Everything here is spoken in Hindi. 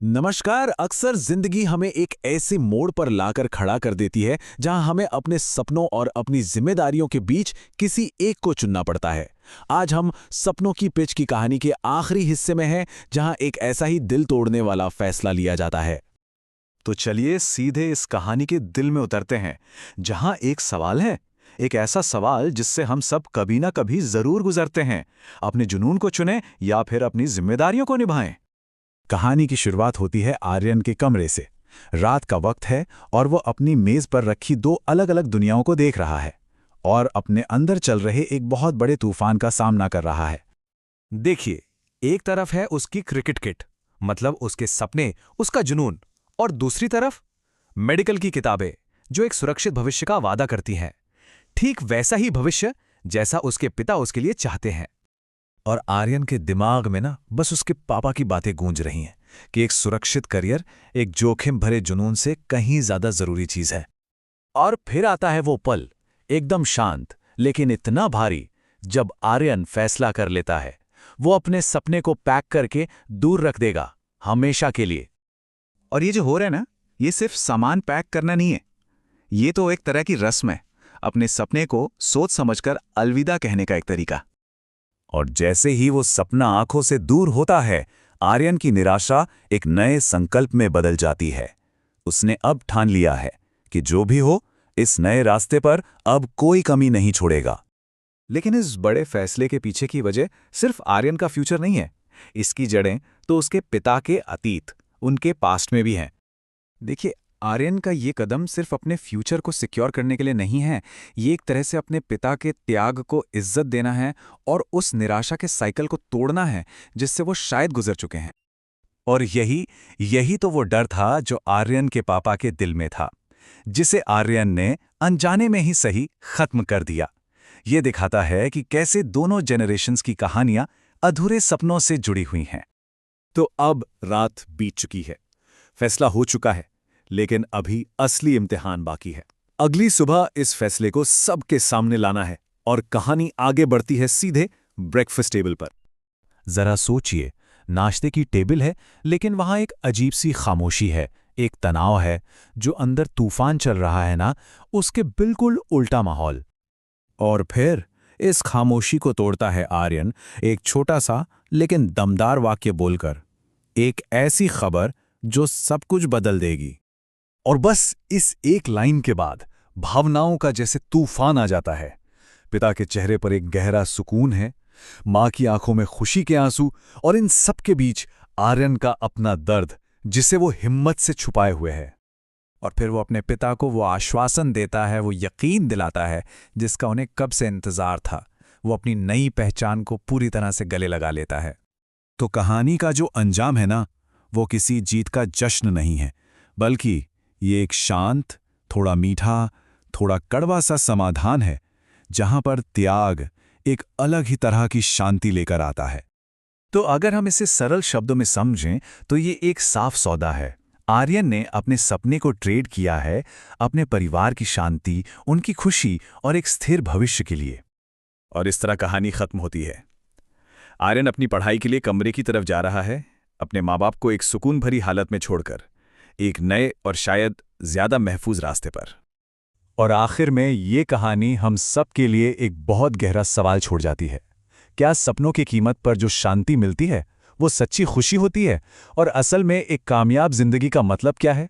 नमस्कार। अक्सर जिंदगी हमें एक ऐसे मोड़ पर लाकर खड़ा कर देती है जहां हमें अपने सपनों और अपनी जिम्मेदारियों के बीच किसी एक को चुनना पड़ता है। आज हम सपनों की पिच की कहानी के आखिरी हिस्से में हैं, जहां एक ऐसा ही दिल तोड़ने वाला फैसला लिया जाता है। तो चलिए सीधे इस कहानी के दिल में उतरते हैं, जहां एक सवाल है। एक ऐसा सवाल जिससे हम सब कभी ना कभी जरूर गुजरते हैं। अपने जुनून को चुनें या फिर अपनी जिम्मेदारियों को निभाएं। कहानी की शुरुआत होती है आर्यन के कमरे से। रात का वक्त है और वो अपनी मेज पर रखी दो अलग अलग दुनियाओं को देख रहा है और अपने अंदर चल रहे एक बहुत बड़े तूफान का सामना कर रहा है। देखिए, एक तरफ है उसकी क्रिकेट किट, मतलब उसके सपने, उसका जुनून, और दूसरी तरफ मेडिकल की किताबें जो एक सुरक्षित भविष्य का वादा करती हैं। ठीक वैसा ही भविष्य जैसा उसके पिता उसके लिए चाहते हैं। और आर्यन के दिमाग में ना बस उसके पापा की बातें गूंज रही हैं कि एक सुरक्षित करियर एक जोखिम भरे जुनून से कहीं ज्यादा जरूरी चीज है। और फिर आता है वो पल, एकदम शांत लेकिन इतना भारी, जब आर्यन फैसला कर लेता है वो अपने सपने को पैक करके दूर रख देगा, हमेशा के लिए। और ये जो हो रहा है ना, ये सिर्फ सामान पैक करना नहीं है। ये तो एक तरह की रस्म है, अपने सपने को सोच समझकर अलविदा कहने का एक तरीका। और जैसे ही वो सपना आंखों से दूर होता है, आर्यन की निराशा एक नए संकल्प में बदल जाती है। उसने अब ठान लिया है कि जो भी हो, इस नए रास्ते पर अब कोई कमी नहीं छोड़ेगा। लेकिन इस बड़े फैसले के पीछे की वजह सिर्फ आर्यन का फ्यूचर नहीं है। इसकी जड़ें तो उसके पिता के अतीत, उनके पास्ट में भी हैं। देखिए, आर्यन का ये कदम सिर्फ अपने फ्यूचर को सिक्योर करने के लिए नहीं है। ये एक तरह से अपने पिता के त्याग को इज्जत देना है और उस निराशा के साइकिल को तोड़ना है जिससे वो शायद गुजर चुके हैं। और यही तो वो डर था जो आर्यन के पापा के दिल में था, जिसे आर्यन ने अनजाने में ही सही खत्म कर दिया। ये दिखाता है कि कैसे दोनों जेनरेशन्स की कहानियां अधूरे सपनों से जुड़ी हुई हैं। तो अब रात बीत चुकी है, फैसला हो चुका है, लेकिन अभी असली इम्तिहान बाकी है। अगली सुबह इस फैसले को सबके सामने लाना है और कहानी आगे बढ़ती है सीधे ब्रेकफास्ट टेबल पर। जरा सोचिए, नाश्ते की टेबल है, लेकिन वहां एक अजीब सी खामोशी है, एक तनाव है। जो अंदर तूफान चल रहा है ना, उसके बिल्कुल उल्टा माहौल। और फिर इस खामोशी को तोड़ता है आर्यन, एक छोटा सा लेकिन दमदार वाक्य बोलकर, एक ऐसी खबर जो सब कुछ बदल देगी। और बस इस एक लाइन के बाद भावनाओं का जैसे तूफान आ जाता है। पिता के चेहरे पर एक गहरा सुकून है, मां की आंखों में खुशी के आंसू, और इन सब के बीच आर्यन का अपना दर्द, जिसे वो हिम्मत से छुपाए हुए है। और फिर वो अपने पिता को वो आश्वासन देता है, वो यकीन दिलाता है जिसका उन्हें कब से इंतजार था। वो अपनी नई पहचान को पूरी तरह से गले लगा लेता है। तो कहानी का जो अंजाम है ना, वो किसी जीत का जश्न नहीं है, बल्कि ये एक शांत, थोड़ा मीठा, थोड़ा कड़वा सा समाधान है, जहां पर त्याग एक अलग ही तरह की शांति लेकर आता है। तो अगर हम इसे सरल शब्दों में समझें तो ये एक साफ सौदा है। आर्यन ने अपने सपने को ट्रेड किया है अपने परिवार की शांति, उनकी खुशी और एक स्थिर भविष्य के लिए। और इस तरह कहानी खत्म होती है। आर्यन अपनी पढ़ाई के लिए कमरे की तरफ जा रहा है, अपने माँ बाप को एक सुकून भरी हालत में छोड़कर, एक नए और शायद ज्यादा महफूज रास्ते पर। और आखिर में ये कहानी हम सब के लिए एक बहुत गहरा सवाल छोड़ जाती है। क्या सपनों की कीमत पर जो शांति मिलती है वो सच्ची खुशी होती है? और असल में एक कामयाब जिंदगी का मतलब क्या है?